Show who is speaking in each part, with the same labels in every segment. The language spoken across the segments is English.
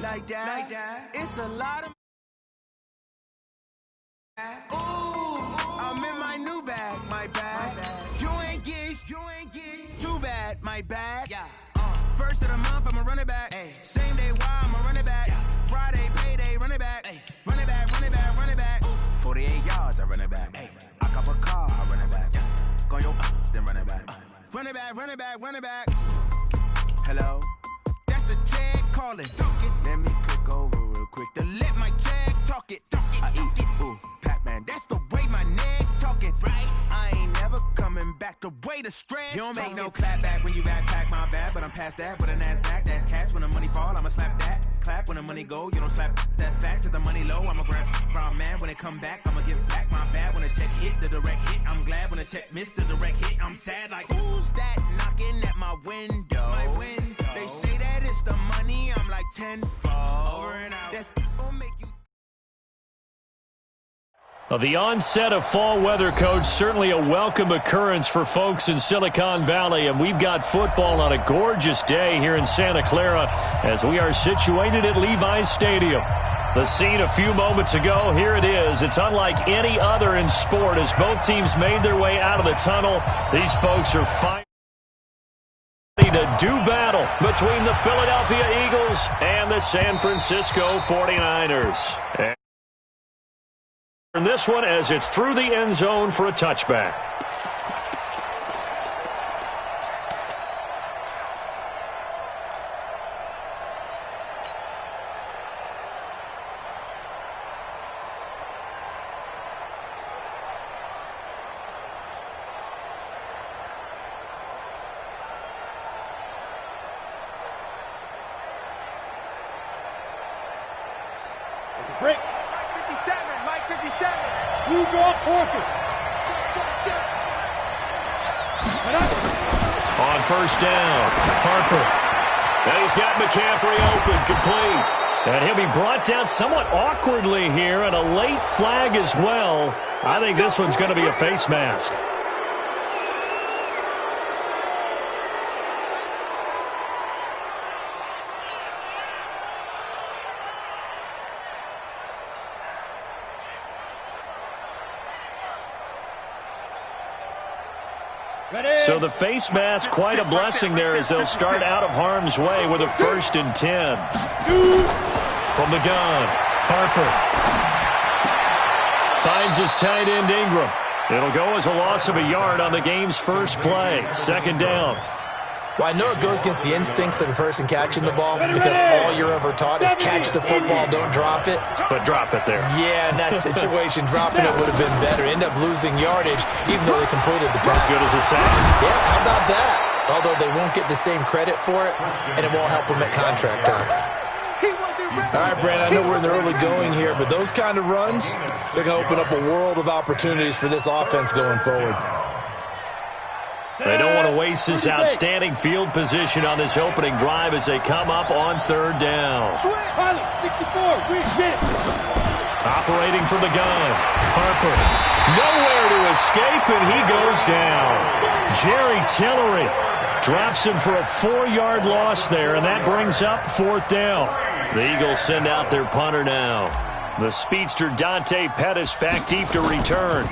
Speaker 1: like that. It's a lot of. Ooh, I'm in my new bag, my bad. You ain't get too bad, my bad. Yeah. First of the month, I'ma run it back. Ay. Same day, why I'ma run it back. Yeah. Friday, payday, run it back. Ay. Run it back, run it back, run it back. 48 yards, I run it back. Ay. I cop a car, I run it back. Yeah. Go yo, then run it back. Run it back, run it back, run it back. Hello, that's the jag calling. Let me click over real quick to let my jag talk it. I eat it, ooh, Pac-Man, that's the way my neck talking. Right, I ain't never coming back the way the stress. You don't make no clap back when you backpack, my bad, but I'm past that. With a NASDAQ, that's cash. When the money fall, I'ma slap that. Clap when the money go, you don't slap. That's facts. If the money low, I'ma grab brown man. When it come back, I'ma give back my bad. When the check hit, the direct hit, I'm glad. When the check missed the direct hit, I'm sad. Like, who's that knocking at my window? My window. They say that it's the money, I'm like tenfold. Over and out. That's gonna make you.
Speaker 2: The onset of fall weather, Coach, certainly a welcome occurrence for folks in Silicon Valley, and we've got football on a gorgeous day here in Santa Clara as we are situated at Levi's Stadium. The scene a few moments ago, here it is. It's unlike any other in sport as both teams made their way out of the tunnel. These folks are finally to do battle between the Philadelphia Eagles and the San Francisco 49ers. And this one as it's through the end zone for a touchback.
Speaker 3: Break. Mike 57. Mike 57. Blue draw Porker. Check.
Speaker 2: On first down, Harper. And he's got McCaffrey open, complete. And he'll be brought down somewhat awkwardly here, and a late flag as well. I think this one's going to be a face mask. So the face mask, quite a blessing there as they'll start out of harm's way with a 1st and 10. From the gun, Harper. Finds his tight end Ingram. It'll go as a loss of a yard on the game's first play. 2nd down.
Speaker 4: Well, I know it goes against the instincts of the person catching the ball because all you're ever taught is catch the football, don't drop it.
Speaker 2: But drop it there.
Speaker 4: Yeah, in that situation, dropping it would have been better. End up losing yardage even though they completed the pass.
Speaker 2: As good as a sack.
Speaker 4: Yeah, how about that? Although they won't get the same credit for it, and it won't help them at contract time. All right, Brandon, I know we're in the early going here, but those kind of runs, they're going to open up a world of opportunities for this offense going forward.
Speaker 2: They don't want to waste this outstanding field position on this opening drive as they come up on 3rd down.
Speaker 3: 64,
Speaker 2: Operating from the gun, Harper. Nowhere to escape, and he goes down. Jerry Tillery drops him for a 4-yard loss there, and that brings up 4th down. The Eagles send out their punter now. The speedster Dante Pettis back deep to return.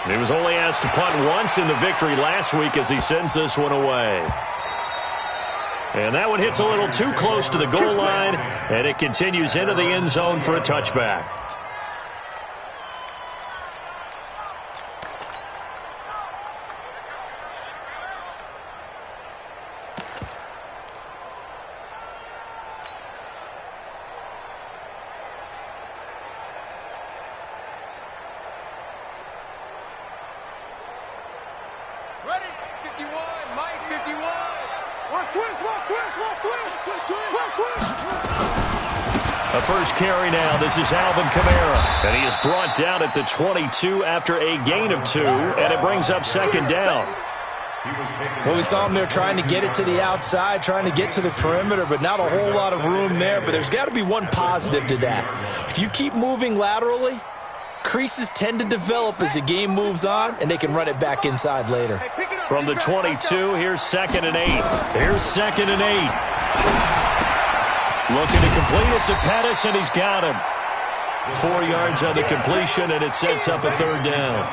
Speaker 2: He was only asked to punt once in the victory last week as he sends this one away. And that one hits a little too close to the goal line, and it continues into the end zone for a touchback. A first carry now. This is Alvin Kamara. And he is brought down at the 22 after a gain of 2, and it brings up 2nd down.
Speaker 4: Well, we saw him there trying to get it to the outside, trying to get to the perimeter, but not a whole lot of room there. But there's got to be one positive to that. If you keep moving laterally, creases tend to develop as the game moves on, and they can run it back inside later.
Speaker 2: From the 22, here's 2nd and 8. Here's 2nd and 8. Looking to complete it to Pettis, and he's got him. 4 yards on the completion, and it sets up a third down.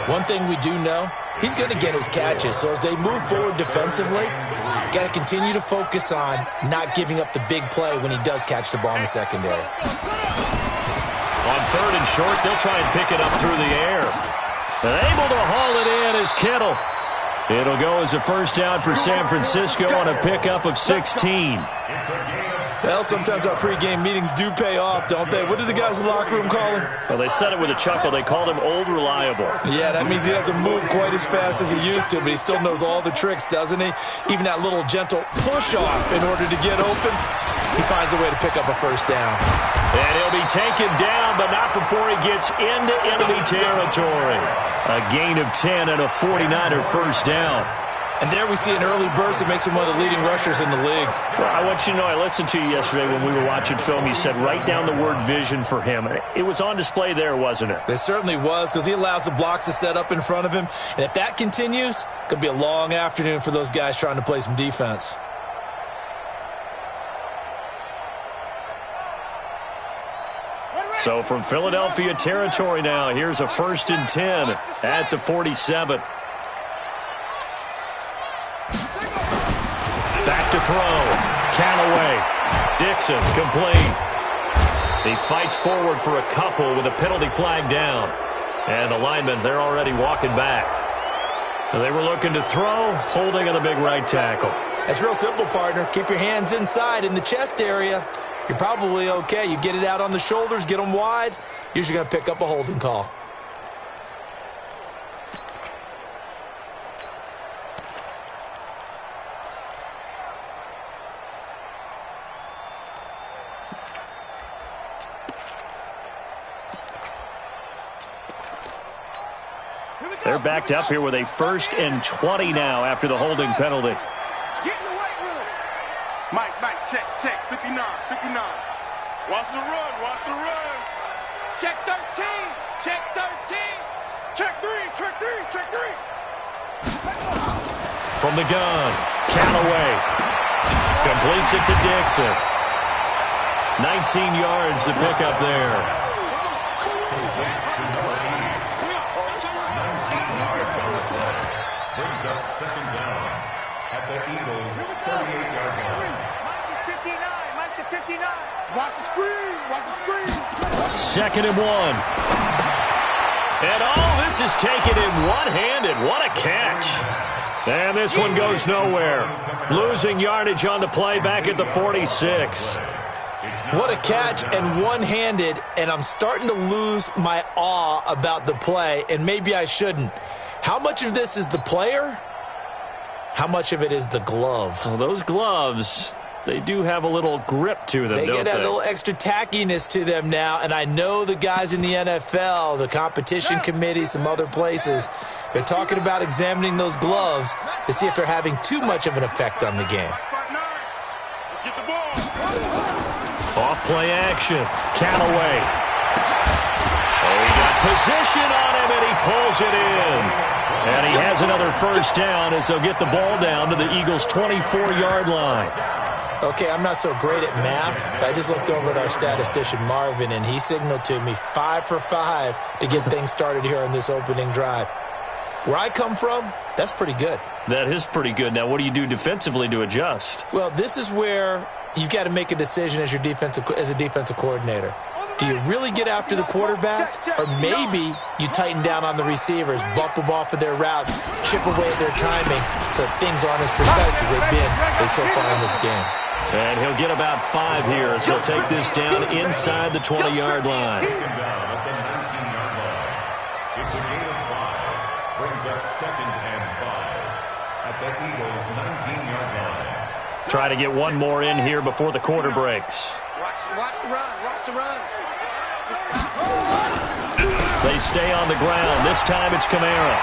Speaker 4: One thing we do know, he's going to get his catches. So as they move forward defensively, got to continue to focus on not giving up the big play when he does catch the ball in the secondary.
Speaker 2: On third and short, they'll try and pick it up through the air. And able to haul it in is Kittle. It'll go as a first down for San Francisco on a pickup of 16.
Speaker 4: Well, sometimes our pregame meetings do pay off, don't they? What do the guys in the locker room call him?
Speaker 2: Well, they said it with a chuckle. They called him Old Reliable.
Speaker 4: Yeah, that means he doesn't move quite as fast as he used to, but he still knows all the tricks, doesn't he? Even that little gentle push-off in order to get open, he finds a way to pick up a first down.
Speaker 2: And he'll be taken down, but not before he gets into enemy territory. A gain of 10 and a 49er first down.
Speaker 4: And there we see an early burst that makes him one of the leading rushers in the league.
Speaker 2: Well, I want you to know, I listened to you yesterday when we were watching film. You said write down the word vision for him. It was on display there, wasn't it?
Speaker 4: It certainly was, because he allows the blocks to set up in front of him. And if that continues, it could be a long afternoon for those guys trying to play some defense.
Speaker 2: So from Philadelphia territory now, here's a 1st and 10 at the 47. Back to throw. Callaway. Dixon complete. He fights forward for a couple with a penalty flag down. And the linemen, they're already walking back. They were looking to throw, holding on the big right tackle.
Speaker 4: That's real simple, partner. Keep your hands inside in the chest area. You're probably okay. You get it out on the shoulders, get them wide, usually going to pick up a holding call.
Speaker 2: They're backed up here with a 1st and 20 now after the holding penalty.
Speaker 3: Get in the weight room. Mike, check, 59. Watch the run. Check 13. Check 3.
Speaker 2: From the gun, Callaway completes it to Dixon. 19 yards to pick up there.
Speaker 5: Brings up 2nd down at the Eagles' 38-yard line.
Speaker 3: Mike to 59. Watch the screen.
Speaker 2: 2nd and 1. And all this is taken in one-handed. What a catch. And this one goes nowhere. Losing yardage on the play back at the 46.
Speaker 4: What a catch and one-handed, and I'm starting to lose my awe about the play, and maybe I shouldn't. How much of this is the player? How much of it is the glove?
Speaker 2: Well, those gloves, they do have a little grip to them,
Speaker 4: They
Speaker 2: don't
Speaker 4: get that little extra tackiness to them now, and I know the guys in the NFL, the competition committee, some other places, they're talking about examining those gloves to see if they're having too much of an effect on the game.
Speaker 3: Get the ball.
Speaker 2: Off play action. Callaway. Oh, he got position on him, and he pulls it in. And he has another first down as they'll get the ball down to the Eagles' 24-yard line.
Speaker 4: Okay, I'm not so great at math, but I just looked over at our statistician, Marvin, and he signaled to me 5 for 5 to get things started here on this opening drive. Where I come from, that's pretty good.
Speaker 2: That is pretty good. Now, what do you do defensively to adjust?
Speaker 4: Well, this is where you've got to make a decision as a defensive coordinator. Do you really get after the quarterback? Or maybe you tighten down on the receivers, bump them off of their routes, chip away at their timing so things aren't as precise as they've been so far in this game.
Speaker 2: And he'll get about 5 here as he'll take this down inside the 20-yard line.
Speaker 5: It's a gain of 5. Brings up 2nd and 5 at the Eagles' 19-yard line.
Speaker 2: Try to get one more in here before the quarter breaks.
Speaker 3: Watch the run.
Speaker 2: They stay on the ground. This time it's Kamara.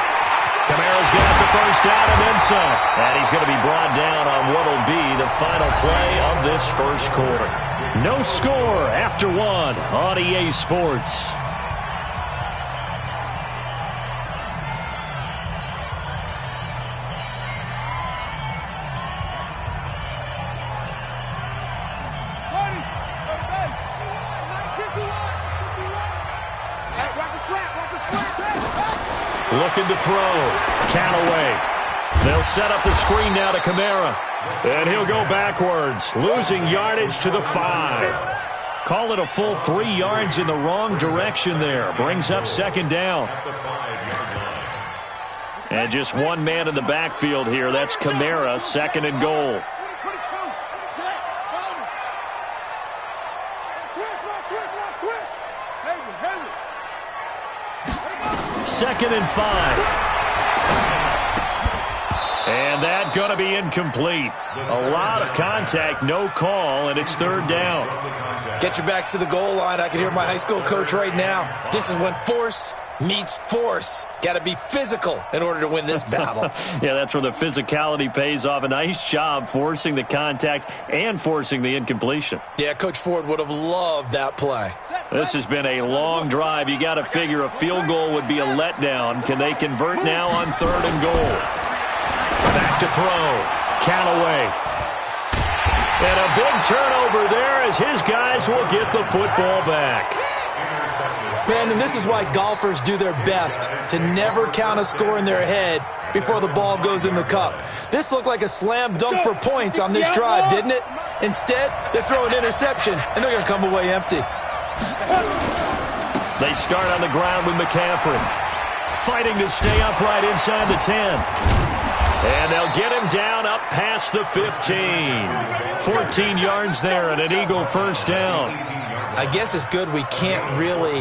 Speaker 2: Kamara's got the first down and then some. And he's going to be brought down on what will be the final play of this first quarter. No score after 1 on EA Sports. Looking to throw. Callaway. They'll set up the screen now to Kamara. And he'll go backwards, losing yardage to the 5. Call it a full 3 yards in the wrong direction there. Brings up second down. And just one man in the backfield here. That's Kamara, second and goal. Second and 5. And that going to be incomplete. A lot of contact, no call, and it's third down.
Speaker 4: Get your backs to the goal line. I can hear my high school coach right now. This is when force meets force. Got to be physical in order to win this battle.
Speaker 2: Yeah, that's where the physicality pays off. A nice job forcing the contact and forcing the incompletion.
Speaker 4: Yeah, Coach Ford would have loved that play.
Speaker 2: This has been a long drive. You got to figure a field goal would be a letdown. Can they convert now on third and goal? Back to throw. Callaway. And a big turnover there as his guys will get the football back.
Speaker 4: Ben, and this is why golfers do their best to never count a score in their head before the ball goes in the cup. This looked like a slam dunk for points on this drive, didn't it? Instead, they throw an interception, and they're going to come away empty.
Speaker 2: They start on the ground with McCaffrey. Fighting to stay upright inside the 10. And they'll get him down up past the 15. 14 yards there and an Eagle first down.
Speaker 4: I guess it's good we can't really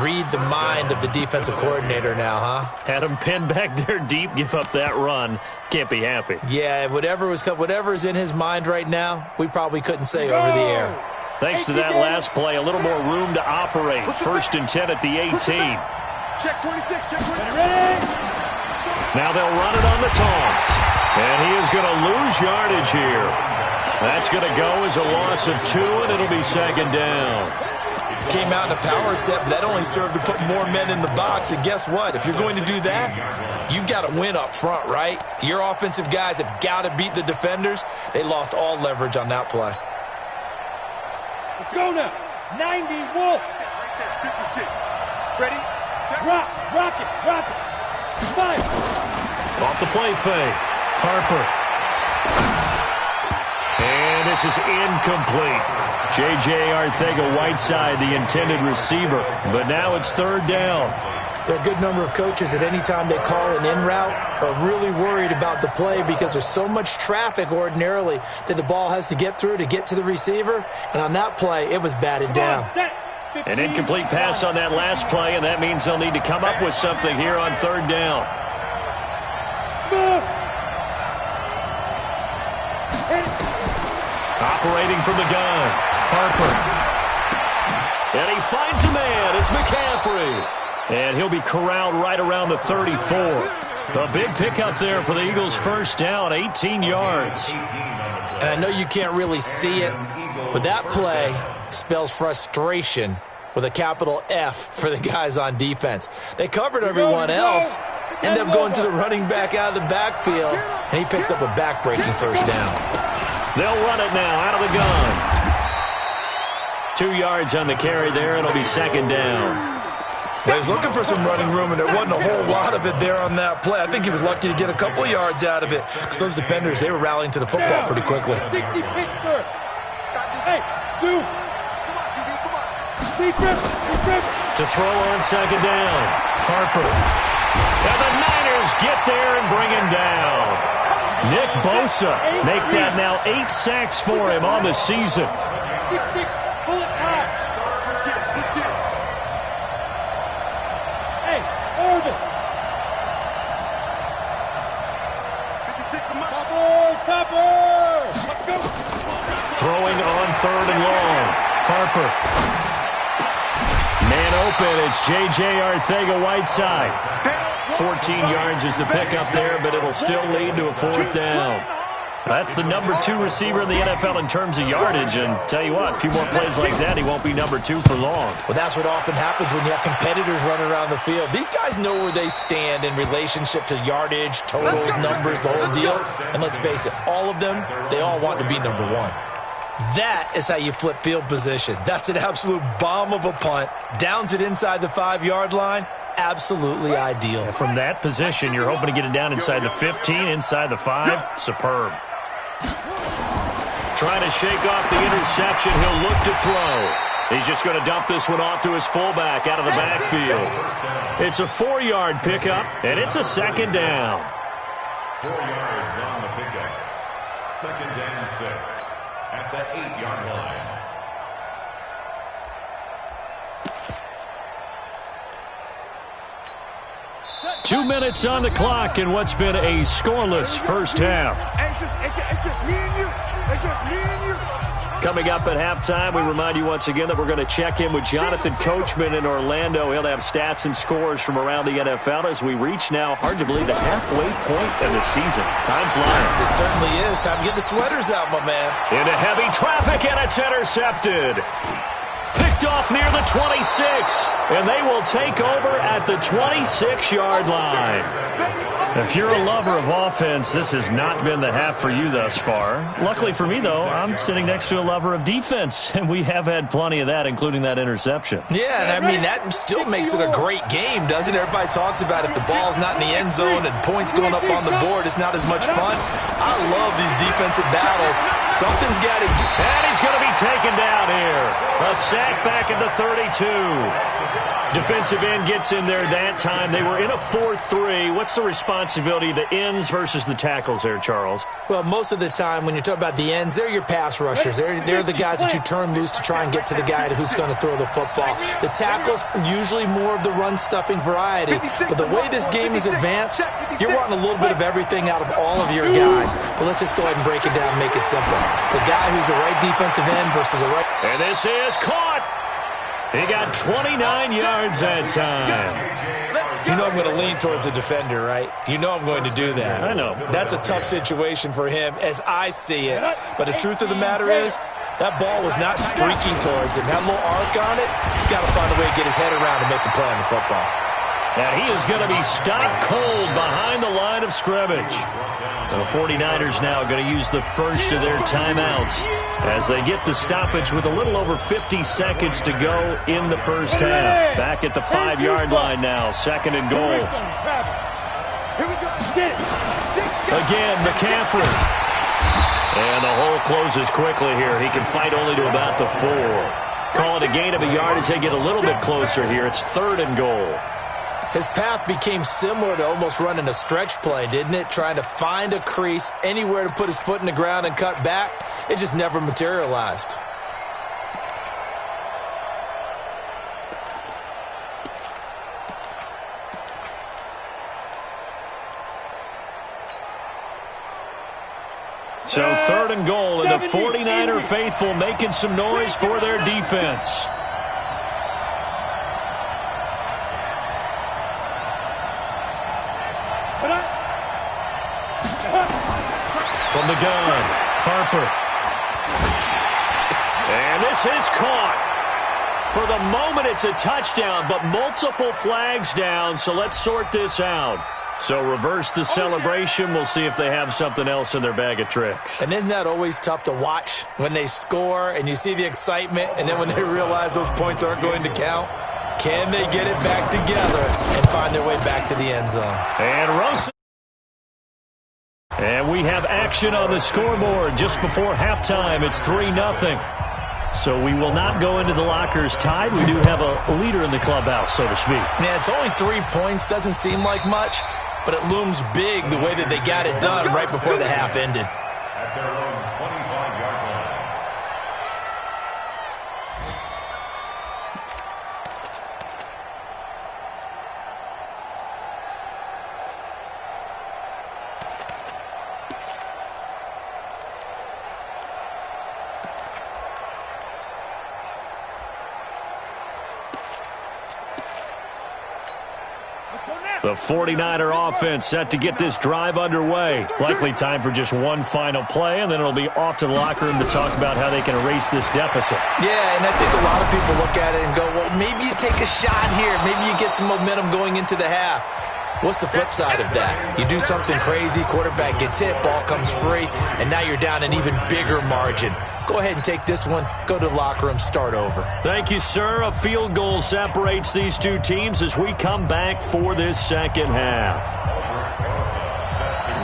Speaker 4: read the mind of the defensive coordinator now, huh?
Speaker 2: Had him pinned back there deep, give up that run. Can't be happy.
Speaker 4: Yeah, whatever's in his mind right now, we probably couldn't say over the air.
Speaker 2: Thanks to that last play, a little more room to operate. First and 10 at the 18.
Speaker 3: Check 26, check 26.
Speaker 2: Now they'll run it on the toss. And he is going to lose yardage here. That's going to go as a loss of 2, and it'll be second down.
Speaker 4: Came out in a power set, but that only served to put more men in the box. And guess what? If you're going to do that, you've got to win up front, right? Your offensive guys have got to beat the defenders. They lost all leverage on that play.
Speaker 6: Let's go now. 90, Wolf.
Speaker 3: 56. Ready?
Speaker 6: Rock it. Fire.
Speaker 2: Off the play fake. Harper. And this is incomplete. J.J. Arcega-Whiteside, the intended receiver. But now it's third down.
Speaker 4: There are a good number of coaches at any time they call an in route are really worried about the play because there's so much traffic ordinarily that the ball has to get through to get to the receiver. And on that play, it was batted down.
Speaker 2: An incomplete pass on that last play, and that means they'll need to come up with something here on third down. Operating from the gun, Harper. And he finds a man. It's McCaffrey. And he'll be corralled right around the 34. A big pickup there for the Eagles' first down, 18 yards.
Speaker 4: And I know you can't really see it, but that play spells frustration with a capital F for the guys on defense. They covered everyone else, end up going to the running back out of the backfield, and he picks up a back-breaking first down.
Speaker 2: They'll run it now out of the gun. 2 yards on the carry there. It'll be second down.
Speaker 4: Well, he was looking for some running room, and there wasn't a whole lot of it there on that play. I think he was lucky to get a couple of yards out of it because those defenders, they were rallying to the football pretty quickly.
Speaker 6: 60 Pittsburgh. Hey, Sue.
Speaker 2: To throw on second down. Harper. And the Niners get there and bring him down. Nick Bosa make that now 8 sacks for him on the season.
Speaker 6: 6-6, pull it past. Hey, Orville. Topper. Let's go.
Speaker 2: Throwing on third and long. Harper. Man open, it's J.J. Arcega-Whiteside. 14 yards is the pickup there, but it'll still lead to a fourth down. That's the number 2 receiver in the NFL in terms of yardage, and tell you what, a few more plays like that, he won't be number 2 for long.
Speaker 4: Well, that's what often happens when you have competitors running around the field. These guys know where they stand in relationship to yardage, totals, numbers, the whole deal. And let's face it, all of them, they all want to be number 1. That is how you flip field position. That's an absolute bomb of a punt. Downs it inside the 5-yard line. absolutely ideal.
Speaker 2: From that position, you're hoping to get it down inside the 15, inside the 5. Superb. Trying to shake off the interception. He'll look to throw. He's just going to dump this one off to his fullback out of the backfield. It's a 4-yard pickup, and it's a second down.
Speaker 5: 4 yards on the pickup. Second and 6 at the 8-yard line.
Speaker 2: Two minutes on the clock in what's been a scoreless first half.
Speaker 3: It's just me and you. It's just me and you.
Speaker 2: Coming up at halftime, we remind you once again that we're going to check in with Jonathan Coachman in Orlando. He'll have stats and scores from around the NFL as we reach now, hard to believe, the halfway point of the season. Time flying.
Speaker 4: It certainly is. Time to get the sweaters out, my man.
Speaker 2: Into heavy traffic, and it's intercepted. Picked off near the 26, and they will take over at the 26-yard line. If you're a lover of offense, this has not been the half for you thus far. Luckily for me, though, I'm sitting next to a lover of defense, and we have had plenty of that, including that interception.
Speaker 4: Yeah, and I mean, that still makes it a great game, doesn't it? Everybody talks about if the ball's not in the end zone and points going up on the board, it's not as much fun. I love these defensive battles. Something's got to...
Speaker 2: And he's going to be taken down here. A sack back at the 32. Defensive end gets in there that time. They were in a 4-3. What's the responsibility, the ends versus the tackles there, Charles?
Speaker 4: Well, most of the time when you talk about the ends, they're your pass rushers. They're the guys that you turn loose to try and get to the guy who's going to throw the football. The tackles, usually more of the run-stuffing variety. But the way this game is advanced, you're wanting a little bit of everything out of all of your guys. But let's just go ahead and break it down and make it simple. The guy who's the right defensive end versus a right...
Speaker 2: And this is caught. He got 29 yards that time.
Speaker 4: You know I'm going to lean towards the defender, right? You know I'm going to do that.
Speaker 2: I know.
Speaker 4: That's a tough situation for him as I see it. But the truth of the matter is, that ball was not streaking towards him. That little arc on it, he's got to find a way to get his head around and make a play on the football.
Speaker 2: And he is going to be stopped cold behind the line of scrimmage. The 49ers now going to use the first of their timeouts as they get the stoppage with a little over 50 seconds to go in the first half. Back at the 5-yard line now, second and goal. Again, McCaffrey. And the hole closes quickly here. He can fight only to about the 4. Call it a gain of a yard as they get a little bit closer here. It's third and goal.
Speaker 4: His path became similar to almost running a stretch play, didn't it? Trying to find a crease, anywhere to put his foot in the ground and cut back. It just never materialized.
Speaker 2: So third and goal, and the 49er faithful making some noise for their defense. From the gun, Harper. And this is caught. For the moment, it's a touchdown, but multiple flags down, so let's sort this out. So reverse the celebration. We'll see if they have something else in their bag of tricks.
Speaker 4: And isn't that always tough to watch when they score and you see the excitement, and then when they realize those points aren't going to count? Can they get it back together and find their way back to the end zone?
Speaker 2: And Rosen. And we have action on the scoreboard just before halftime. It's 3-0. So we will not go into the lockers tied. We do have a leader in the clubhouse, so to speak.
Speaker 4: Man, it's only 3 points. Doesn't seem like much, but it looms big the way that they got it done right before the half ended.
Speaker 5: At their own 25-yard line.
Speaker 2: The 49er offense set to get this drive underway. Likely time for just one final play, and then it'll be off to the locker room to talk about how they can erase this deficit.
Speaker 4: Yeah, and I think a lot of people look at it and go, well, maybe you take a shot here. Maybe you get some momentum going into the half. What's the flip side of that? You do something crazy, quarterback gets hit, ball comes free, and now you're down an even bigger margin. go ahead and take this one, go to the locker room, start over.
Speaker 2: Thank you, sir. A field goal separates these two teams as we come back for this second half.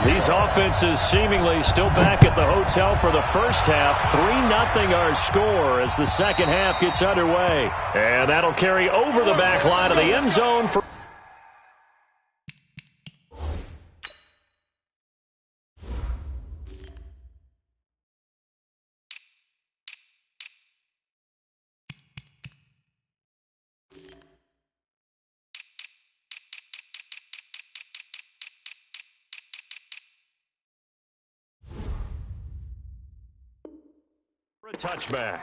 Speaker 2: These offenses seemingly still back at the hotel for the first half. 3-0 our score as the second half gets underway. And that'll carry over the back line of the end zone for a touchback.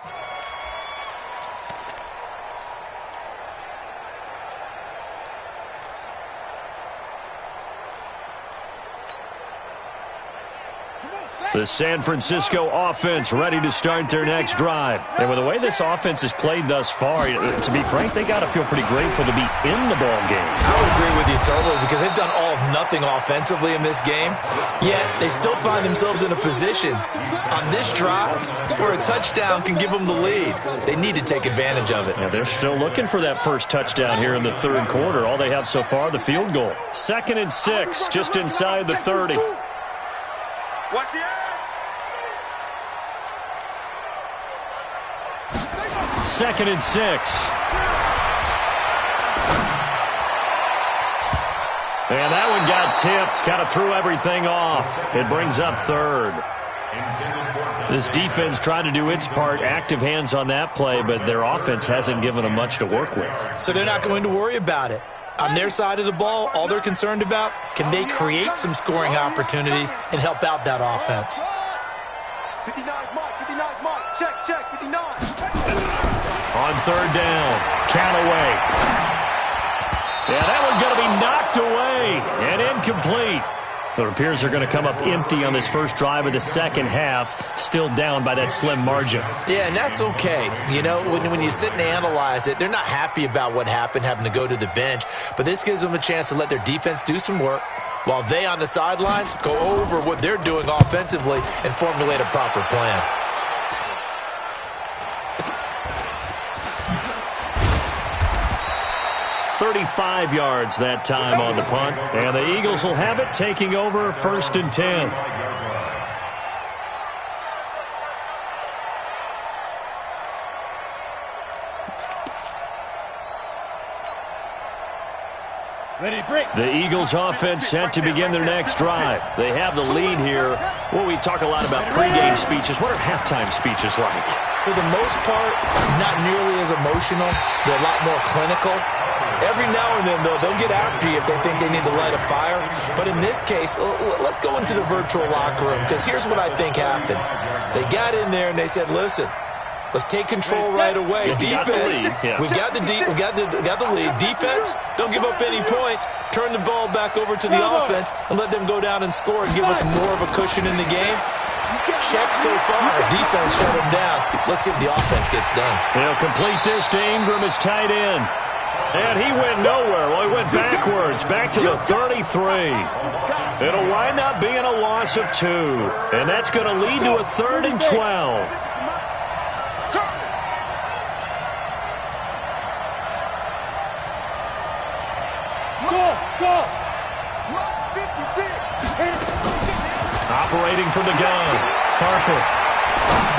Speaker 2: The San Francisco offense ready to start their next drive. And with the way this offense has played thus far, to be frank, they got to feel pretty grateful to be in the ball game.
Speaker 4: I would agree with you totally because they've done all of nothing offensively in this game, yet they still find themselves in a position on this drive where a touchdown can give them the lead. They need to take advantage of it.
Speaker 2: Yeah, they're still looking for that first touchdown here in the third quarter. All they have so far, the field goal. 2nd and 6, just inside the 30.
Speaker 3: Watch the end.
Speaker 2: 2nd and 6. And that one got tipped. Kind of threw everything off. It brings up third. This defense tried to do its part. Active hands on that play, but their offense hasn't given them much to work with.
Speaker 4: So they're not going to worry about it. On their side of the ball, all they're concerned about, can they create some scoring opportunities and help out that offense?
Speaker 3: 59 Mike, 59 Mike. Check, 59.
Speaker 2: On third down, Callaway. Yeah, that one's going to be knocked away and incomplete. It appears they're going to come up empty on this first drive of the second half, still down by that slim margin.
Speaker 4: Yeah, and that's okay. You know, when you sit and analyze it, they're not happy about what happened, having to go to the bench. But this gives them a chance to let their defense do some work while they on the sidelines go over what they're doing offensively and formulate a proper plan.
Speaker 2: .35 yards that time on the punt. And the Eagles will have it, taking over 1st and 10.
Speaker 6: Ready to break.
Speaker 2: The Eagles offense set to begin their next drive. They have the lead here. Well, we talk a lot about pregame speeches. What are halftime speeches like?
Speaker 4: For the most part, not nearly as emotional. They're a lot more clinical. Every now and then, though, they'll get after you if they think they need to light a fire. But in this case, let's go into the virtual locker room, because here's what I think happened. They got in there and they said, listen, let's take control right away. Defense, we've got the lead. Defense, don't give up any points. Turn the ball back over to the offense and let them go down and score and give us more of a cushion in the game. Check so far. Defense shut them down. Let's see if the offense gets done.
Speaker 2: They'll complete this to Ingram as tight end. And he went nowhere. Well, he went backwards, back to the 33. It'll wind up being a loss of 2. And that's going to lead to a 3rd and 12.
Speaker 6: Go.
Speaker 2: Operating from the gun, Harper.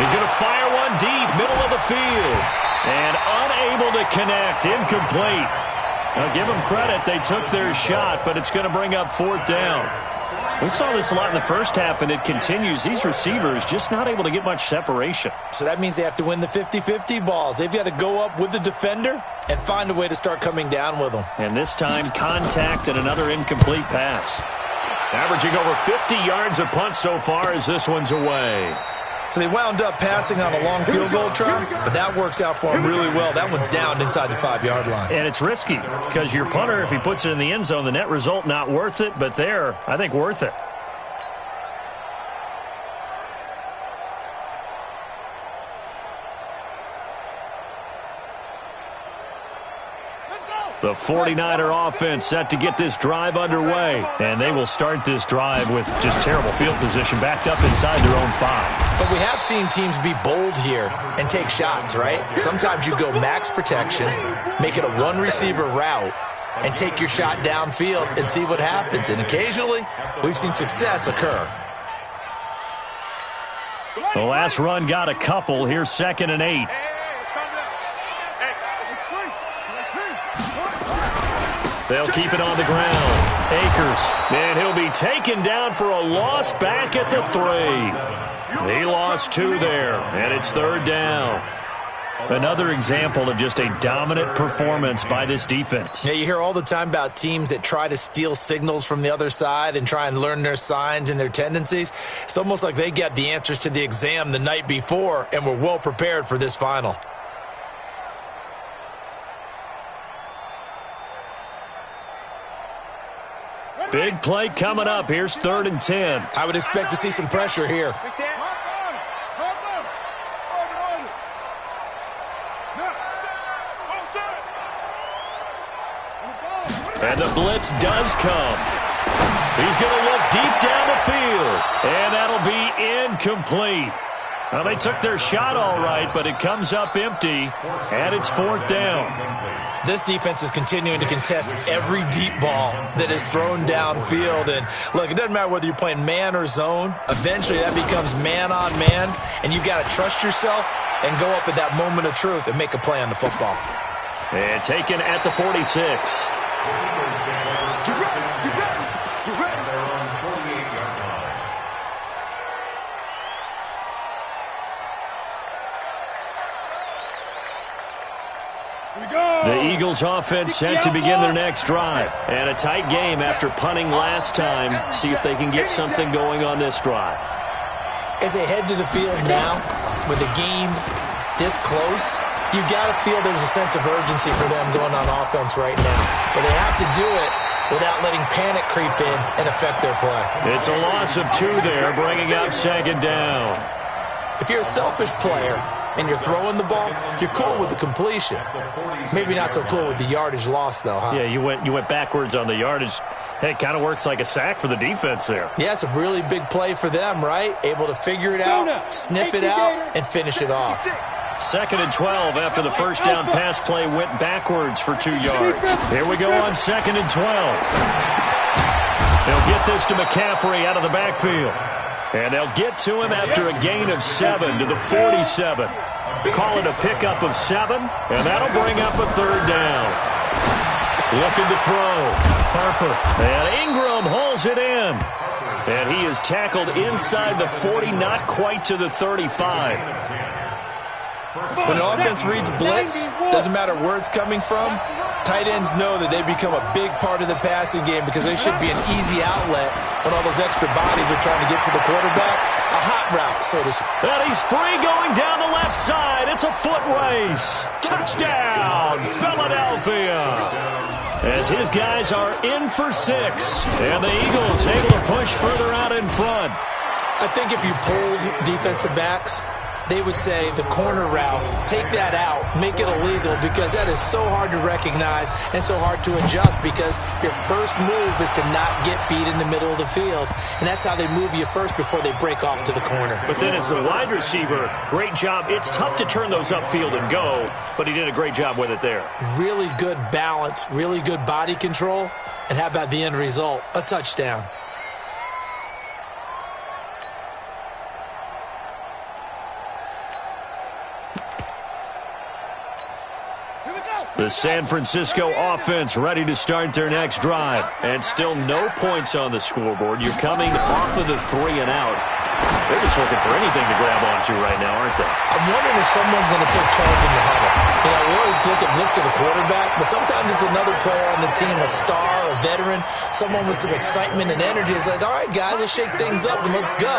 Speaker 2: He's going to fire one deep, middle of the field. And unable to connect, incomplete. Now, give them credit, they took their shot, but it's going to bring up 4th down. We saw this a lot in the first half, and it continues. These receivers just not able to get much separation.
Speaker 4: So that means they have to win the 50-50 balls. They've got to go up with the defender and find a way to start coming down with them.
Speaker 2: And this time, contact and another incomplete pass. Averaging over 50 yards a punt so far as this one's away.
Speaker 4: So they wound up passing on a long field goal try, but that works out for them really well. That one's down inside the 5-yard line.
Speaker 2: And it's risky because your punter, if he puts it in the end zone, the net result not worth it, but there, I think worth it.
Speaker 3: Let's go.
Speaker 2: The 49er offense set to get this drive underway. And they will start this drive with just terrible field position backed up inside their own 5.
Speaker 4: But we have seen teams be bold here and take shots, right? Sometimes you go max protection, make it a one-receiver route, and take your shot downfield and see what happens. And occasionally, we've seen success occur.
Speaker 2: The last run got a couple. Here's 2nd and 8. They'll keep it on the ground. Akers, and he'll be taken down for a loss back at the 3. He lost 2 there, and it's 3rd down. Another example of just a dominant performance by this defense.
Speaker 4: Yeah, you hear all the time about teams that try to steal signals from the other side and try and learn their signs and their tendencies. It's almost like they got the answers to the exam the night before and were well prepared for this final.
Speaker 2: Big play coming up. Here's 3rd and 10.
Speaker 4: I would expect to see some pressure here.
Speaker 2: And the blitz does come. He's going to look deep down the field. And that'll be incomplete. Well, they took their shot all right, but it comes up empty, and it's 4th down.
Speaker 4: This defense is continuing to contest every deep ball that is thrown downfield. And, look, it doesn't matter whether you're playing man or zone. Eventually, that becomes man-on-man, and you've got to trust yourself and go up at that moment of truth and make a play on the football.
Speaker 2: And taken at the 46. The Eagles offense set to begin their next drive. And a tight game after punting last time. See if they can get something going on this drive.
Speaker 4: As they head to the field now, with the game this close, you've got to feel there's a sense of urgency for them going on offense right now. But they have to do it without letting panic creep in and affect their play.
Speaker 2: It's a loss of 2 there, bringing up 2nd down.
Speaker 4: If you're a selfish player and you're throwing the ball, you're cool with the completion. Maybe not so cool with the yardage loss, though, huh?
Speaker 2: Yeah, you went backwards on the yardage. Hey, it kind of works like a sack for the defense there.
Speaker 4: Yeah, it's a really big play for them, right? Able to figure it out, sniff it out, and finish it off.
Speaker 2: 2nd and 12 after the first down pass play went backwards for 2 yards. Here we go on 2nd and 12. They'll get this to McCaffrey out of the backfield. And they'll get to him after a gain of 7 to the 47. Call it a pickup of 7, and that'll bring up a 3rd down. Looking to throw. Harper. And Ingram hauls it in. And he is tackled inside the 40, not quite to the 35.
Speaker 4: When an offense reads blitz, doesn't matter where it's coming from, tight ends know that they become a big part of the passing game because they should be an easy outlet when all those extra bodies are trying to get to the quarterback. A hot route, so to speak.
Speaker 2: And he's free going down the left side. It's a foot race. Touchdown, Philadelphia. As his guys are in for 6. And the Eagles able to push further out in front.
Speaker 4: I think if you polled defensive backs, they would say the corner route, take that out, make it illegal, because that is so hard to recognize and so hard to adjust because your first move is to not get beat in the middle of the field. And that's how they move you first before they break off to the corner.
Speaker 2: But then as the wide receiver, great job. It's tough to turn those upfield and go, but he did a great job with it there.
Speaker 4: Really good balance, really good body control. And how about the end result? A touchdown.
Speaker 2: The San Francisco offense ready to start their next drive. And still no points on the scoreboard. You're coming off of the 3 and out. They're just looking for anything to grab onto right now, aren't they?
Speaker 4: I'm wondering if someone's going to take charge in the huddle. You know, we always look to the quarterback, but sometimes it's another player on the team, a star, a veteran, someone with some excitement and energy. It's like, all right, guys, let's shake things up and let's go,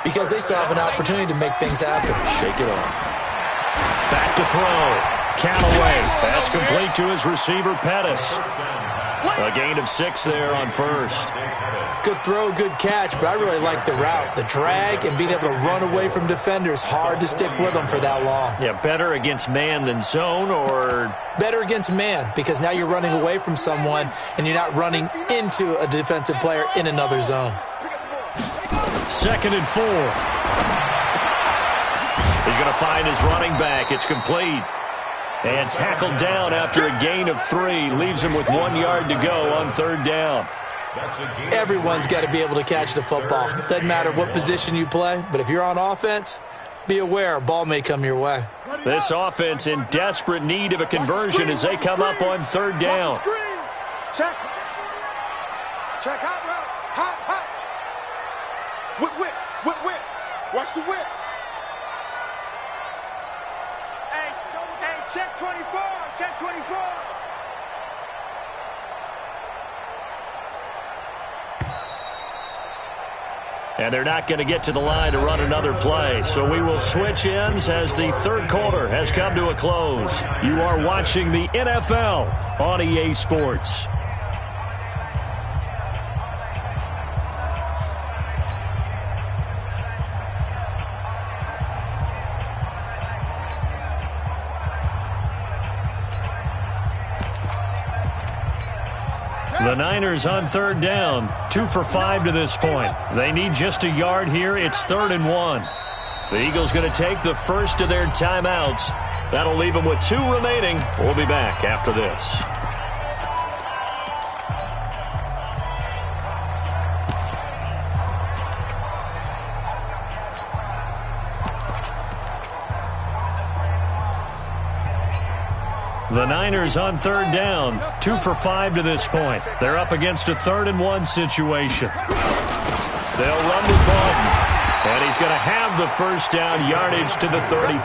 Speaker 4: because they still have an opportunity to make things happen.
Speaker 2: Shake it off. Back to throw. Callaway. That's complete to his receiver, Pettis. A gain of 6 there on first.
Speaker 4: Good throw, good catch, but I really like the route. The drag and being able to run away from defenders, hard to stick with them for that long.
Speaker 2: Yeah, better against man than zone, or?
Speaker 4: Better against man, because now you're running away from someone and you're not running into a defensive player in another zone.
Speaker 2: 2nd and 4. He's going to find his running back. It's complete. And tackled down after a gain of 3. Leaves him with 1 yard to go on 3rd down.
Speaker 4: Everyone's got to be able to catch the football. Doesn't matter what position you play, but if you're on offense, be aware a ball may come your way.
Speaker 2: This offense in desperate need of a conversion as they come up on 3rd down.
Speaker 3: Check. Check hot route. Hot. Whip. Watch the whip. Hey, check 24. Check 24.
Speaker 2: And they're not going to get to the line to run another play. So we will switch ends as the 3rd quarter has come to a close. You are watching the NFL on EA Sports. The Niners on 3rd down, 2 for 5 to this point. They need just a yard here. It's 3rd and 1. The Eagles going to take the first of their timeouts. That'll leave them with 2 remaining. We'll be back after this. The Niners on 3rd down, 2 for 5 to this point. They're up against a 3rd and 1 situation. They'll run with Baldwin, and he's going to have the first down, yardage to the 35.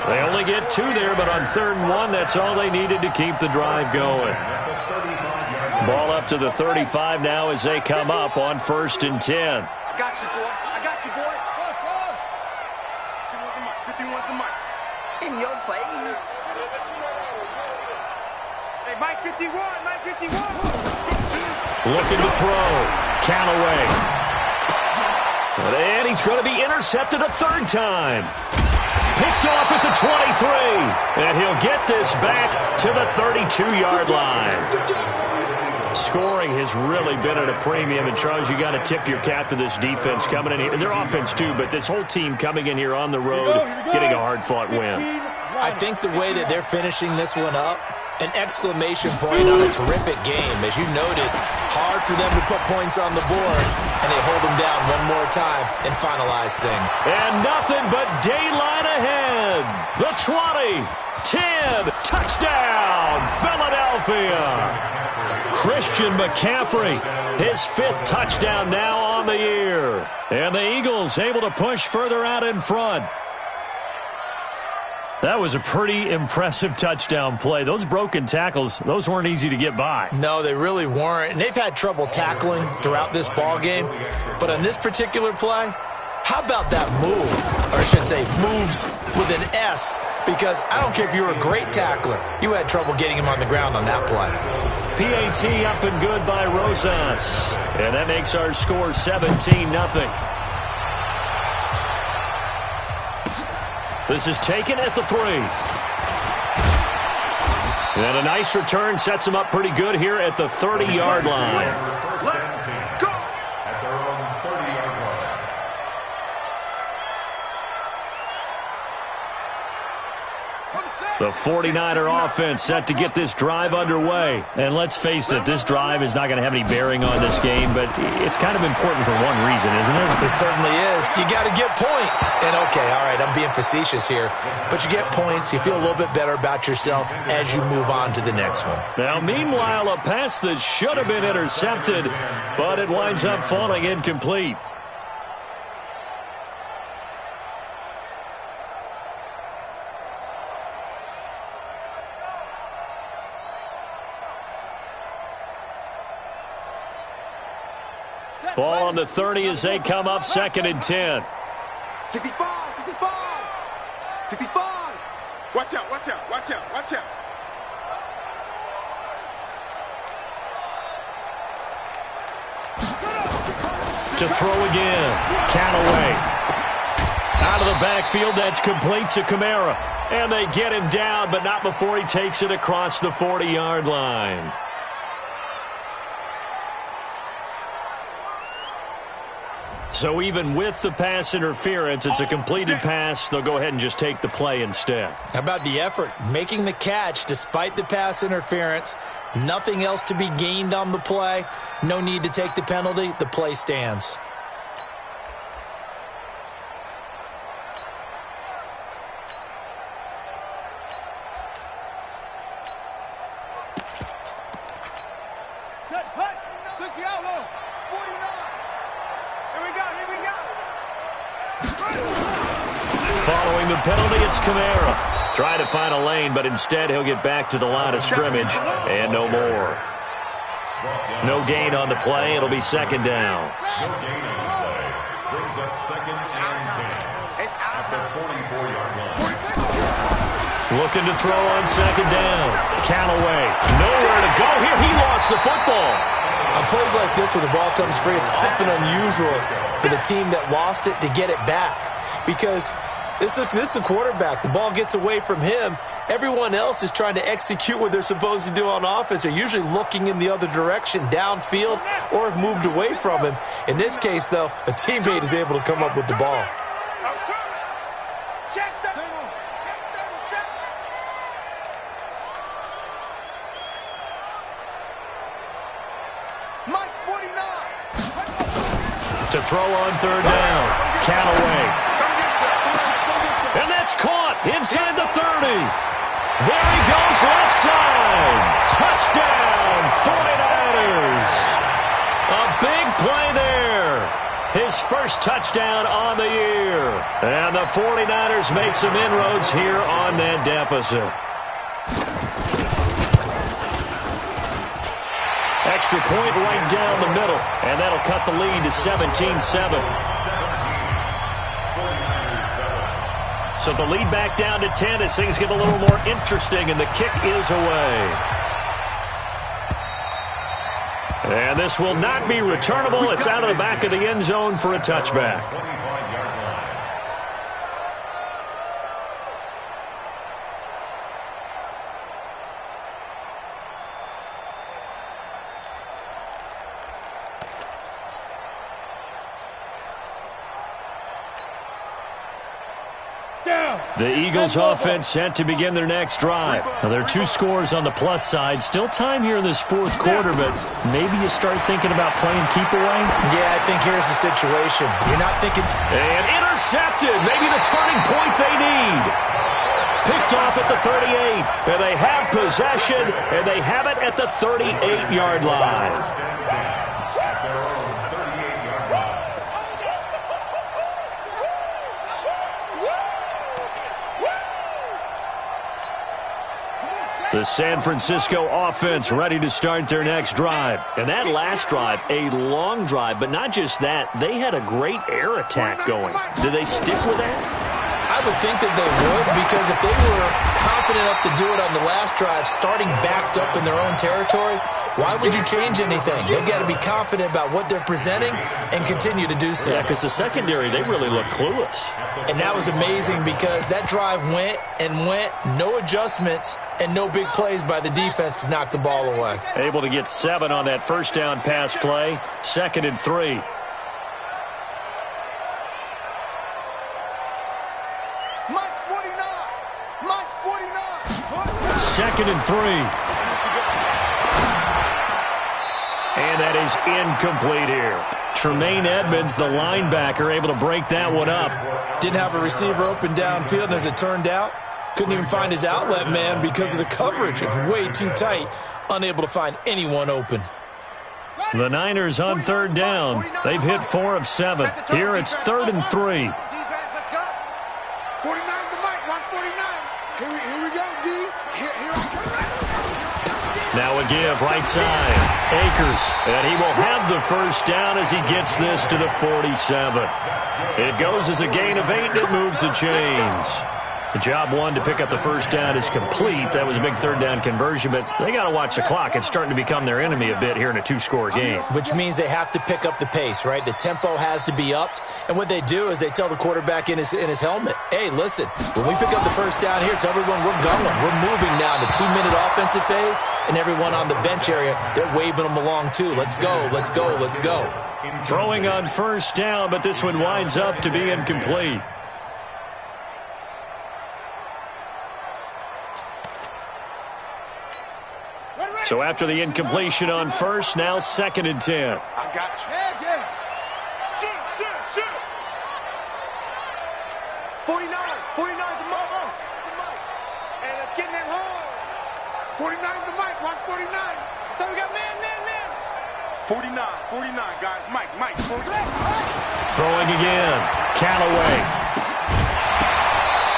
Speaker 2: They only get 2 there, but on 3rd and 1, that's all they needed to keep the drive going. Ball up to the 35 now as they come up on 1st and 10.
Speaker 3: I got you, boy. 51's the mic. In your face. Hey, Mike 51.
Speaker 2: Looking to throw. Callaway. And he's going to be intercepted a 3rd time. Picked off at the 23. And he'll get this back to the 32-yard line. Scoring has really been at a premium. And, Charles, you got to tip your cap to this defense coming in here. And their offense, too, but this whole team coming in here on the road, getting a hard-fought win.
Speaker 4: I think the way that they're finishing this one up, an exclamation point on a terrific game. As you noted, hard for them to put points on the board, and they hold them down one more time and finalize things.
Speaker 2: And nothing but daylight ahead. The 20, 10, touchdown, Philadelphia. Christian McCaffrey, his 5th touchdown now on the year. And the Eagles able to push further out in front. That was a pretty impressive touchdown play. Those broken tackles, those weren't easy to get by.
Speaker 4: No, they really weren't. And they've had trouble tackling throughout this ball game. But on this particular play, how about that move? Or I should say moves with an S. Because I don't care if you were a great tackler. You had trouble getting him on the ground on that play.
Speaker 2: PAT up and good by Rosas. And that makes our score 17-0. This is taken at the 3. And a nice return sets him up pretty good here at the 30-yard line.
Speaker 3: Go!
Speaker 5: At their own 30-yard line.
Speaker 2: The 49er offense set to get this drive underway. And let's face it, this drive is not going to have any bearing on this game, but it's kind of important for one reason, isn't it?
Speaker 4: It certainly is. You got to get points. And okay, all right, I'm being facetious here, but you get points, you feel a little bit better about yourself as you move on to the next one.
Speaker 2: Now, meanwhile, a pass that should have been intercepted, but it winds up falling incomplete. Ball on the 30 as they come up 2nd and 10.
Speaker 3: 65. 65. Watch out.
Speaker 2: To throw again. Callaway. Out of the backfield, that's complete to Kamara. And they get him down, but not before he takes it across the 40-yard line. So even with the pass interference, it's a completed pass. They'll go ahead and just take the play instead.
Speaker 4: How about the effort? Making the catch despite the pass interference. Nothing else to be gained on the play. No need to take the penalty. The play stands.
Speaker 2: Following the penalty, it's Kamara. Trying to find a lane, but instead he'll get back to the line of scrimmage and no more. No gain on the play. It'll be second down.
Speaker 5: No gain on the play. Brings up second and 10 at the 44-yard line.
Speaker 2: Looking to throw on second down. Callaway. Nowhere to go here. He lost the football.
Speaker 4: On plays like this where the ball comes free, it's often unusual for the team that lost it to get it back. Because this is the quarterback. The ball gets away from him. Everyone else is trying to execute what they're supposed to do on offense. They're usually looking in the other direction, downfield, or have moved away from him. In this case, though, a teammate is able to come up with the ball.
Speaker 2: To throw on third down. Callaway. And that's caught inside the 30. There he goes left side. Touchdown, 49ers. A big play there. His first touchdown on the year. And the 49ers make some inroads here on that deficit. Extra point right down the middle, and that'll cut the lead to 17-7. So the lead back down to 10 as things get a little more interesting, and the kick is away. And this will not be returnable. It's out of the back of the end zone for a touchback. The Eagles offense set to begin their next drive. Now, there are two scores on the plus side. Still time here in this fourth quarter, but maybe you start thinking about playing keep away?
Speaker 4: Yeah, I think here's the situation. You're not thinking...
Speaker 2: And intercepted. Maybe the turning point they need. Picked off at the 38. And they have possession, and they have it at the 38-yard line. The San Francisco offense ready to start their next drive. And that last drive, a long drive, but not just that. They had a great air attack going. Did they stick with that?
Speaker 4: I would think that they would, because if they were confident enough to do it on the last drive, starting backed up in their own territory, why would you change anything? They've got to be confident about what they're presenting and continue to do so.
Speaker 2: Yeah, because the secondary, they really look clueless.
Speaker 4: And that was amazing because that drive went and went, no adjustments, and no big plays by the defense to knock the ball away.
Speaker 2: Able to get 7 on that first down pass play. 2nd and 3.
Speaker 1: Mike's 49. Mike's 49.
Speaker 2: 2nd and 3. And that is incomplete here. Tremaine Edmonds, the linebacker, able to break that one up.
Speaker 4: Didn't have a receiver open downfield, and as it turned out, couldn't even find his outlet man because of the coverage. It's way too tight, unable to find anyone open.
Speaker 2: The Niners on third down. They've hit 4 of 7. Here it's 3rd and 3.
Speaker 1: 49 to Mike. Watch 49. Here we go, D. Here I come.
Speaker 2: Now a give right side. Akers. And he will have the first down as he gets this to the 47. It goes as a gain of 8, and it moves the chains. The job one to pick up the first down is complete. That was a big third down conversion, but they got to watch the clock. It's starting to become their enemy a bit here in a two-score game.
Speaker 4: Which means they have to pick up the pace, right? The tempo has to be upped. And what they do is they tell the quarterback in his helmet, hey, listen, when we pick up the first down here, tell everyone we're going. We're moving now to 2-minute offensive phase, and everyone on the bench area, they're waving them along too. Let's go, let's go, let's go.
Speaker 2: Throwing on first down, but this one winds up to be incomplete. So after the incompletion on first, now 2nd and 10.
Speaker 3: I got you. Shoot. 49 the mic. And it's getting that horns. 49's the mic. Watch 49. So we got man. 49, guys. Mike. 49.
Speaker 2: Throwing again. Callaway.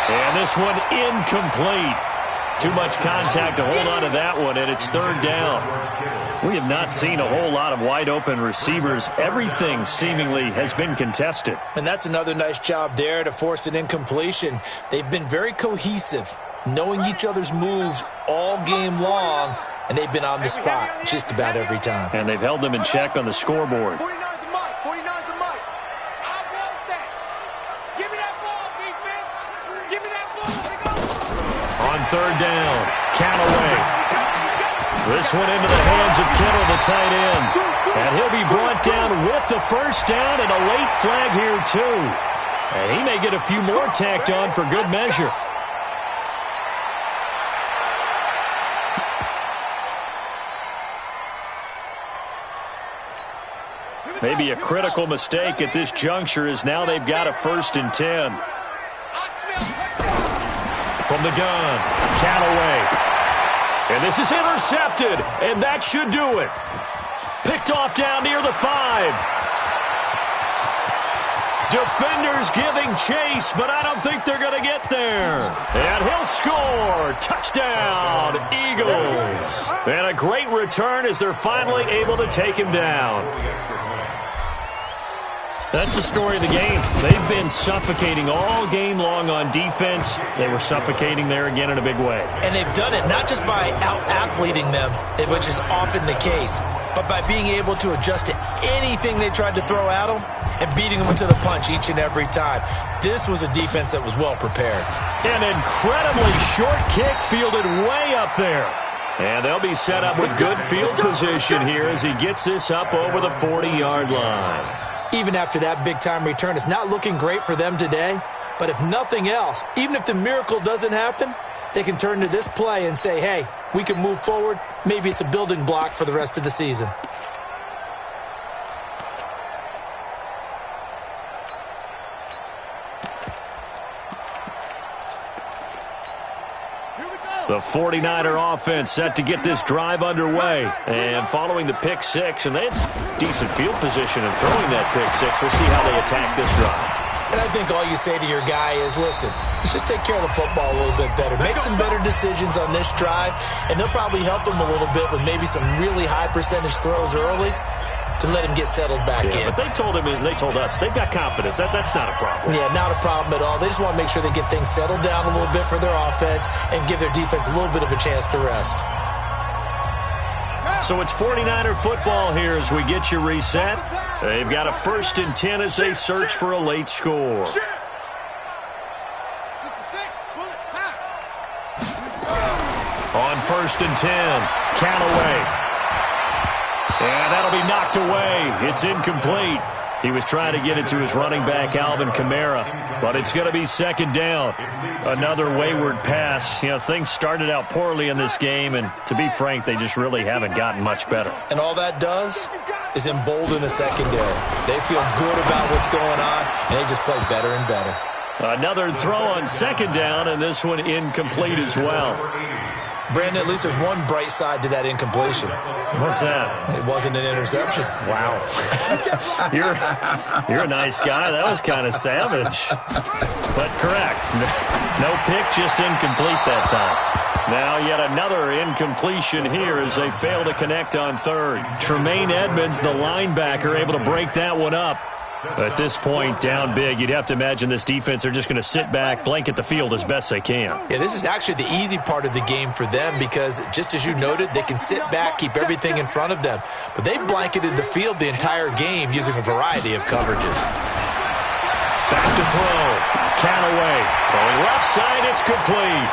Speaker 2: And this one incomplete. Too much contact to hold on to that one, and it's 3rd down. We have not seen a whole lot of wide-open receivers. Everything seemingly has been contested.
Speaker 4: And that's another nice job there to force an incompletion. They've been very cohesive, knowing each other's moves all game long, and they've been on the spot just about every time.
Speaker 2: And they've held them in check on the scoreboard.
Speaker 3: 49's the mic. I want that. Give me that ball, defense. Give me that ball.
Speaker 2: On 3rd down, Callaway. This one into the hands of Kittle, the tight end. And he'll be brought down with the first down and a late flag here, too. And he may get a few more tacked on for good measure. Maybe a critical mistake at this juncture is now they've got a 1st and 10. From the gun, Callaway. And this is intercepted, and that should do it. Picked off down near the 5. Defenders giving chase, but I don't think they're going to get there. And he'll score. Touchdown, Eagles. And a great return as they're finally able to take him down. That's the story of the game. They've been suffocating all game long on defense. They were suffocating there again in a big way.
Speaker 4: And they've done it not just by out-athleting them, which is often the case, but by being able to adjust to anything they tried to throw at them and beating them to the punch each and every time. This was a defense that was well prepared.
Speaker 2: An incredibly short kick fielded way up there. And they'll be set up with good field position here as he gets this up over the 40-yard line.
Speaker 4: Even after that big-time return, it's not looking great for them today. But if nothing else, even if the miracle doesn't happen, they can turn to this play and say, hey, we can move forward. Maybe it's a building block for the rest of the season.
Speaker 2: The 49er offense set to get this drive underway. And following the pick six, and they have decent field position in throwing that pick six. We'll see how they attack this drive.
Speaker 4: And I think all you say to your guy is, listen, let's just take care of the football a little bit better. Make some better decisions on this drive, and they'll probably help him a little bit with maybe some really high percentage throws early to let him get settled back in.
Speaker 2: But they told him, and they told us, they've got confidence. That's not a problem.
Speaker 4: Yeah, not a problem at all. They just want to make sure they get things settled down a little bit for their offense and give their defense a little bit of a chance to rest.
Speaker 2: So it's 49er football here as we get you reset. They've got a 1st and 10 as they search for a late score. On 1st and 10, Callaway. And that'll be knocked away. It's incomplete. He was trying to get it to his running back, Alvin Kamara, but it's going to be 2nd down. Another wayward pass. You know, things started out poorly in this game, and to be frank, they just really haven't gotten much better.
Speaker 4: And all that does is embolden a secondary. They feel good about what's going on, and they just play better and better.
Speaker 2: Another throw on 2nd down, and this one incomplete as well.
Speaker 4: Brandon, at least there's one bright side to that incompletion.
Speaker 2: What's that?
Speaker 4: It wasn't an interception.
Speaker 2: Wow. You're a nice guy. That was kind of savage. But correct. No pick, just incomplete that time. Now yet another incompletion here as they fail to connect on 3rd. Tremaine Edmonds, the linebacker, able to break that one up. At this point, down big, you'd have to imagine this defense are just going to sit back, blanket the field as best they can.
Speaker 4: Yeah, this is actually the easy part of the game for them because, just as you noted, they can sit back, keep everything in front of them. But they've blanketed the field the entire game using a variety of coverages.
Speaker 2: Back to throw. Callaway. Throwing left side, it's complete.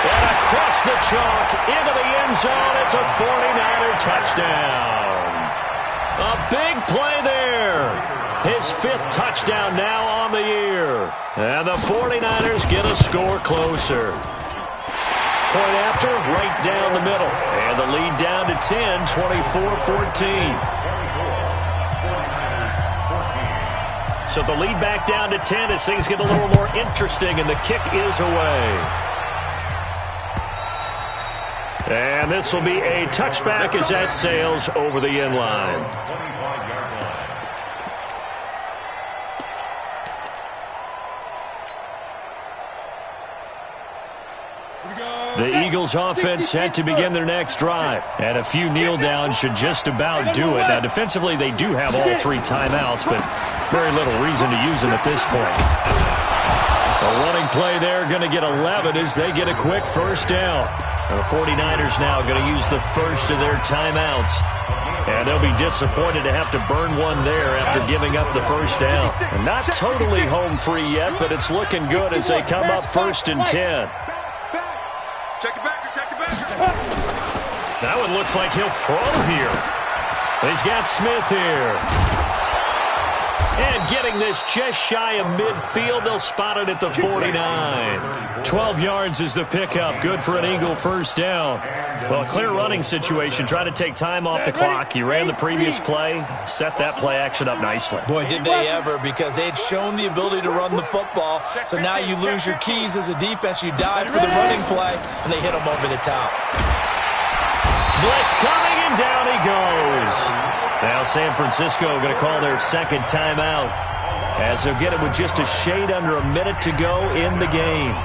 Speaker 2: And across the chalk, into the end zone, it's a 49er touchdown. A big play there. His 5th touchdown now on the year. And the 49ers get a score closer. Point after, right down the middle. And the lead down to 10, 24-14. So the lead back down to 10 as things get a little more interesting, and the kick is away. And this will be a touchback as that sails over the end line. The Eagles offense set to begin their next drive. And a few kneel downs should just about do it. Now defensively they do have all 3 timeouts, but very little reason to use them at this point. A running play there going to get 11 as they get a quick first down. And the 49ers now going to use the first of their timeouts. And they'll be disappointed to have to burn one there after giving up the first down. And not totally home free yet, but it's looking good as they come up 1st and 10.
Speaker 3: Check it back.
Speaker 2: That one looks like he'll throw here. He's got Smith here. And getting this just shy of midfield, they'll spot it at the 49. 12 yards is the pickup. Good for an Eagle first down. Well, a clear running situation. Try to take time off the clock. He ran the previous play, set that play action up nicely.
Speaker 4: Boy, did they ever, because they had shown the ability to run the football. So now you lose your keys as a defense. You dive for the running play, and they hit him over the top.
Speaker 2: Blitz coming, and down he goes. Now San Francisco going to call their 2nd timeout as they'll get it with just a shade under a minute to go in the game.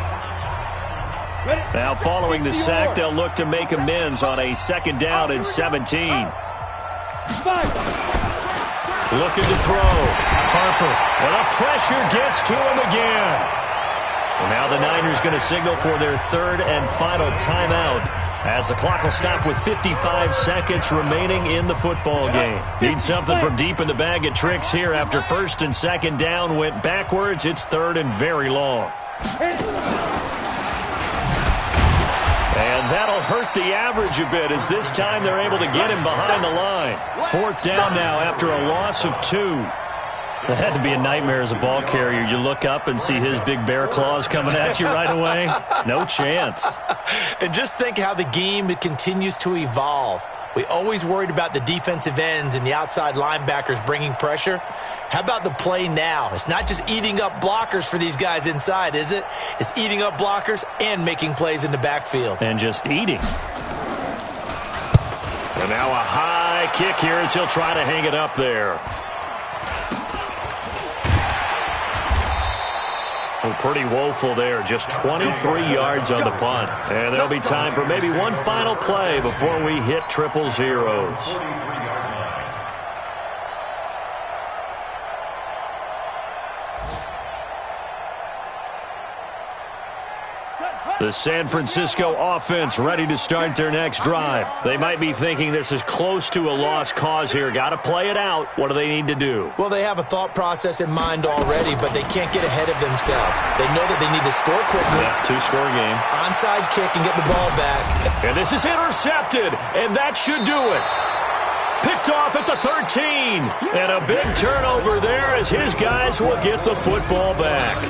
Speaker 2: Now following the sack, they'll look to make amends on a 2nd down and 17. Looking to throw. Harper. And the pressure gets to him again. And now the Niners going to signal for their 3rd and final timeout as the clock will stop with 55 seconds remaining in the football game. Need something from deep in the bag of tricks here after 1st and 2nd down went backwards. It's 3rd and very long. And that'll hurt the average a bit as this time they're able to get him behind the line. 4th down now after a loss of 2. It had to be a nightmare as a ball carrier. You look up and see his big bear claws coming at you right away. No chance.
Speaker 4: And just think how the game continues to evolve. We always worried about the defensive ends and the outside linebackers bringing pressure. How about the play now? It's not just eating up blockers for these guys inside, is it? It's eating up blockers and making plays in the backfield.
Speaker 2: And just eating. And now a high kick here as he'll try to hang it up there. Well, pretty woeful there. Just 23 yards on the punt. And there'll be time for maybe one final play before we hit 000. The San Francisco offense ready to start their next drive. They might be thinking this is close to a lost cause here. Got to play it out. What do they need to do?
Speaker 4: Well, they have a thought process in mind already, but they can't get ahead of themselves. They know that they need to score quickly.
Speaker 2: Yeah, 2-score game.
Speaker 4: Onside kick and get the ball back.
Speaker 2: And this is intercepted, and that should do it. Picked off at the 13. And a big turnover there as his guys will get the football back.